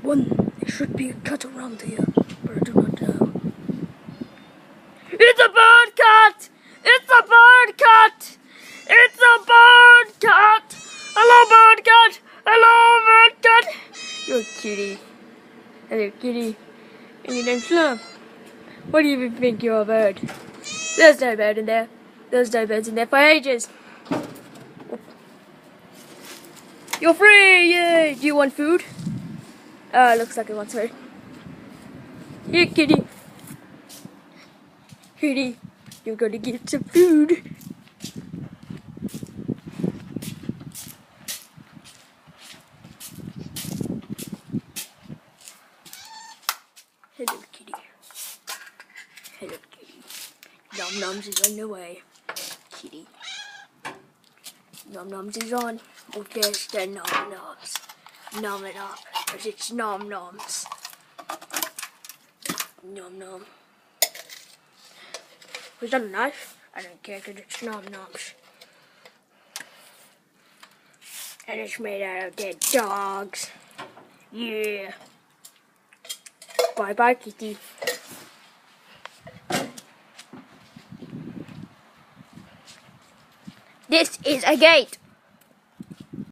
There should be a cat around here, but I do not know. It's a bird cat! It's a bird cat! It's a bird cat! Hello, bird cat! Hello, bird cat! You're a kitty. Hello, kitty. And your name's Slum. What do you even think you're a bird? There's no bird in there. There's no birds in there for ages. You're free! Yay! Do you want food? Looks like it wants food. Here, kitty. Kitty, you're gonna get some food. Hello, kitty. Hello, kitty. Noms is on the way. Kitty. Noms is on. Oh, there's the noms. Nom it up, because it's noms. Nom. Was that a knife? I don't care, because it's noms. And it's made out of dead dogs. Yeah. Bye-bye, kitty. This is a gate.